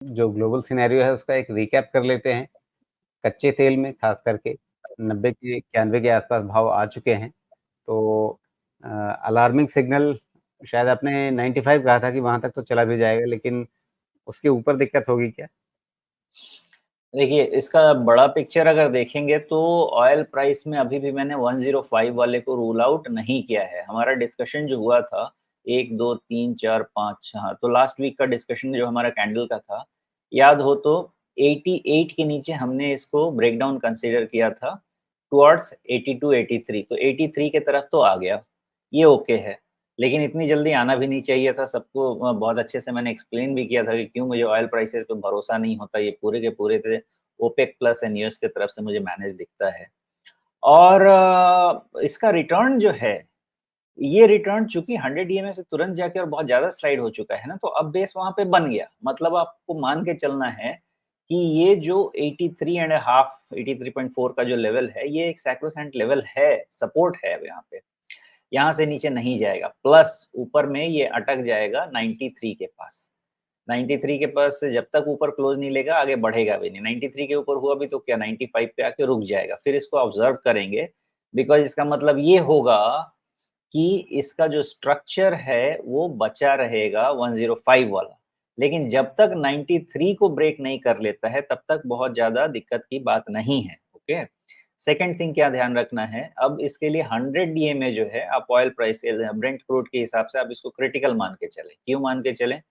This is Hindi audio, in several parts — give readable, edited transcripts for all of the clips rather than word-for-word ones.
जो ग्लोबल सिनेरियो है उसका एक रिकैप कर लेते हैं। कच्चे तेल में खास करके 90 के 91 के आसपास भाव आ चुके हैं। तो अलार्मिंग सिग्नल शायद आपने 95 कहा था कि वहाँ तक तो चला भी जाएगा, लेकिन उसके ऊपर दिक्कत होगी क्या? देखिए, इसका बड़ा पिक्चर अगर देखेंगे तो ऑयल प्राइस में अभी भी मैंने 105 वाले को रूल आउट नहीं किया है। हमारा डिस्कशन जो हुआ था 1, 2, 3, 4, 5 हाँ, तो लास्ट वीक का डिस्कशन जो हमारा कैंडल का था, याद हो तो 88 के नीचे हमने इसको ब्रेक डाउन कंसीडर किया था टुवर्ड्स 82, 83 तो 83 के तरफ तो आ गया, ये ओके है। लेकिन इतनी जल्दी आना भी नहीं चाहिए था, सबको बहुत अच्छे से मैंने एक्सप्लेन भी किया था कि क्यों मुझे ऑयल प्राइसेस पे भरोसा नहीं होता, ये पूरे के पूरे थे ओपेक प्लस एंड यूएस की तरफ से मुझे मैनेज दिखता है। और इसका रिटर्न जो है, ये रिटर्न चूँकि 100 ईएमए से तुरंत जाके और बहुत ज़्यादा स्लाइड हो चुका है ना, तो अब बेस वहाँ पे बन गया। मतलब आपको मान के चलना है कि ये जो 83 एंड अ हाफ 83.4 का जो लेवल है, ये एक सैक्रोसैंक्ट लेवल है, सपोर्ट है अब यहाँ पे। यहाँ से नीचे नहीं जाएगा, प्लस ऊपर में ये अटक जाएगा 93 के पास। 93 के पास से जब तक ऊपर क्लोज़ नहीं लेगा, आगे बढ़ेगा भी नहीं। 93 के ऊपर हुआ भी तो क्या 95 पे आके रुक जाएगा। फिर इसको ऑब्ज़र्व करेंगे, बिकॉज़ इसका मतलब ये होगा कि इसका जो स्ट्रक्चर है, वो बचा रहेगा 105 वाला। लेकिन जब तक 93 को ब्रेक नहीं कर लेता है, तब तक बहुत ज़्यादा दिक्कत की बात नहीं है, ओके? सेकंड थिंग क्या ध्यान रखना है, अब इसके लिए 100 डीएमए जो है, आप ऑयल प्राइस के ब्रेंट क्रूड के हिसाब से आप इसको क्रिटिकल मान के चलें। क्यों मान के चलें?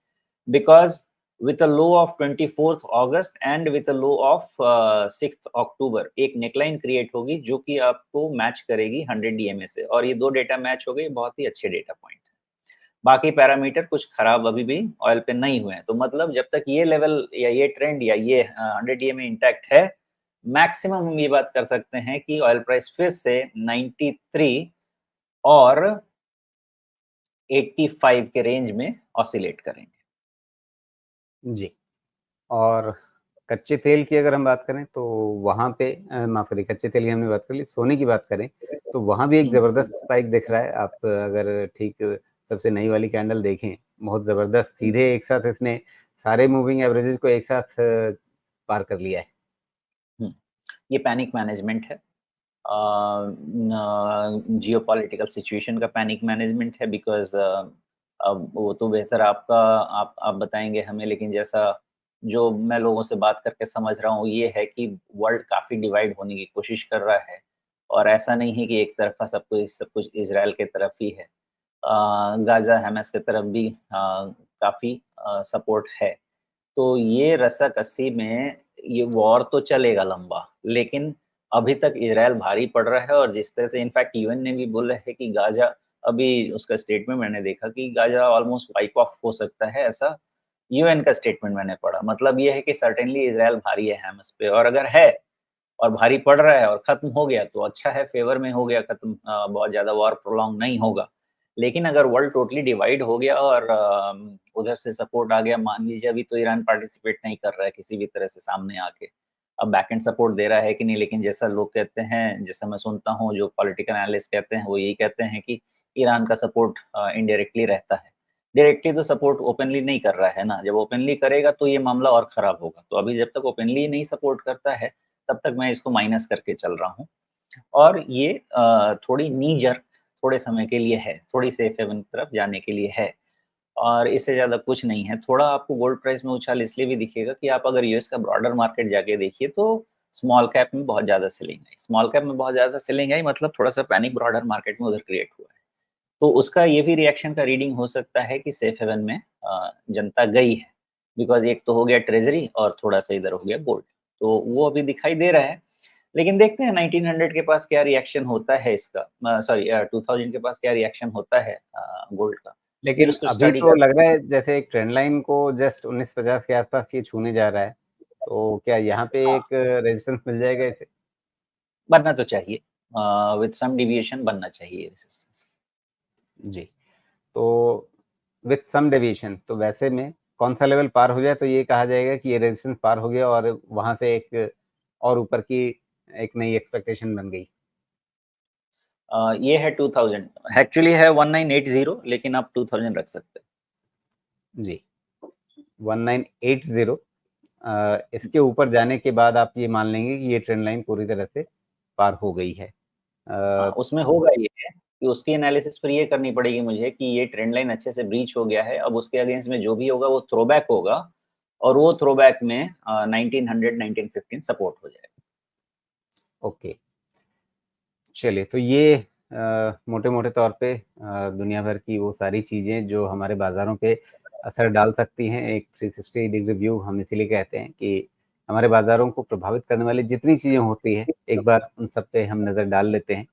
because with a low of 24th August and with a low of 6th October एक नेकलाइन क्रिएट होगी जो कि आपको मैच करेगी 100 डीएमए से और ये दो डेटा मैच हो गए बहुत ही अच्छे डेटा पॉइंट है। बाकी पैरामीटर कुछ खराब अभी भी ऑयल पे नहीं हुए हैं तो मतलब जब तक ये लेवल या ये ट्रेंड या ये 100 डीएमए इंटैक्ट है मैक्सिमम हम ये बात कर सकते हैं कि ऑयल प्राइस फिर से 93 और 85 के रेंज में ऑसिलेट करेंगे। जी। और कच्चे तेल की अगर हम बात करें तो वहाँ पे माफ़ करिए, कच्चे तेल की हमने बात कर ली, सोने की बात करें तो वहाँ भी एक ज़बरदस्त स्पाइक दिख रहा है। आप अगर ठीक सबसे नई वाली कैंडल देखें, बहुत ज़बरदस्त सीधे एक साथ इसने सारे मूविंग एवरेजेस को एक साथ पार कर लिया है। ये पैनिक मैनेजमेंट है। जियोपॉलिटिकल सिचुएशन का पैनिक मैनेजमेंट है बिकॉज़ अब वो तो बेहतर आपका आप बताएँगे हमें लेकिन जैसा जो मैं लोगों से बात करके समझ रहा हूँ ये है कि वर्ल्ड काफ़ी डिवाइड होने की कोशिश कर रहा है और ऐसा नहीं है कि एक तरफ़ा सब कुछ इज़राइल के तरफ ही है। गाज़ा हमास की तरफ भी काफ़ी सपोर्ट है। तो ये रस्सा-कस्सी में ये वॉर तो चलेगा लंबा, लेकिन अभी तक इज़राइल भारी पड़ रहा है और जिस तरह से इनफैक्ट यूएन ने भी बोला है कि गाज़ा अभी उसका स्टेटमेंट मैंने देखा कि गाज़ा ऑलमोस्ट वाइप ऑफ हो सकता है, ऐसा यूएन का स्टेटमेंट मैंने पढ़ा। मतलब ये है कि सर्टेनली इज़राइल भारी है हमास पे और अगर है और भारी पड़ रहा है और खत्म हो गया तो अच्छा है, फेवर में हो गया खत्म बहुत ज़्यादा वॉर प्रोलॉन्ग नहीं होगा। लेकिन अगर वर्ल्ड टोटली डिवाइड हो गया और उधर से सपोर्ट आ गया, मान लीजिए अभी तो ईरान पार्टिसिपेट नहीं कर रहा है किसी भी तरह से सामने आके। अब बैक एंड सपोर्ट दे रहा है कि नहीं, लेकिन जैसा लोग कहते हैं, जैसा मैं सुनता हूँ, जो पॉलिटिकल एनालिस्ट कहते हैं, वो यही कहते हैं कि ईरान का सपोर्ट इनडायरेक्टली रहता है। डायरेक्टली तो सपोर्ट ओपनली नहीं कर रहा है ना, जब ओपनली करेगा तो ये मामला और खराब होगा। तो अभी जब तक ओपनली नहीं सपोर्ट करता है, तब तक मैं इसको माइनस करके चल रहा हूँ। और ये थोड़ी नी जर्क थोड़े समय के लिए है, थोड़ी सेफ हेवन की तरफ जाने के लिए है और इससे ज़्यादा कुछ नहीं है। थोड़ा आपको गोल्ड प्राइस में उछाल इसलिए भी दिखेगा कि आप अगर यूएस का ब्रॉडर मार्केट जाके देखिए तो स्मॉल कैप में बहुत ज़्यादा सेलिंग आई। स्मॉल कैप में बहुत ज़्यादा सेलिंग आई मतलब थोड़ा-सा पैनिक ब्रॉडर मार्केट में उधर क्रिएट हुआ है। तो उसका ये भी रिएक्शन का रीडिंग हो सकता है कि सेफ हेवन में जनता गई है। बिकॉज़ एक तो हो गया ट्रेज़री और थोड़ा-सा इधर हो गया गोल्ड। तो वो अभी दिखाई दे रहा है। लेकिन देखते हैं 1900 के पास क्या रिएक्शन होता है इसका 2000 के पास क्या रिएक्शन होता है गोल्ड का, फिर लेकिन उसको अभी स्टडी तो करते लग हैं। रहा है जैसे एक ट्रेंड लाइन को जस्ट 1950 के आसपास ये छूने जा रहा है। तो क्या यहाँ पे हाँ, एक रेजिस्टेंस मिल जाएगा इसे? बनना तो चाहिए विथ सम डेविएशन बनना चाहिए रेजिस्टेंस। जी। तो विथ सम डेविएशन तो वैसे में कौन-सा लेवल पार हो जाए तो ये कहा जाएगा कि ये रेजिस्टेंस पार हो गया और वहाँ से एक और ऊपर की एक नई एक्सपेक्टेशन बन गई? ये है 2000 एक्चुअली है 1980 लेकिन आप 2000 रख सकते हैं। जी, 1980 इसके ऊपर जाने के बाद आप ये मान लेंगे कि ये ट्रेंड लाइन पूरी तरह से पार हो गई है। उसमें होगा ये कि उसकी एनालिसिस फिर ये करनी पड़ेगी मुझे कि ये ट्रेंड लाइन अच्छे से ब्रीच हो गया है, अब उसके अगेंस्ट में जो भी होगा वो थ्रोबैक होगा और वो थ्रोबैक में 1900 1915 सपोर्ट हो जाएगा। ओके, चलिए तो ये मोटे-मोटे तौर पे दुनिया भर की वो सारी चीज़ें जो हमारे बाज़ारों पे असर डाल सकती हैं, एक 360 डिग्री व्यू हम इसीलिए कहते हैं कि हमारे बाज़ारों को प्रभावित करने वाली जितनी चीज़ें होती हैं, एक बार उन सब पे हम नज़र डाल लेते हैं।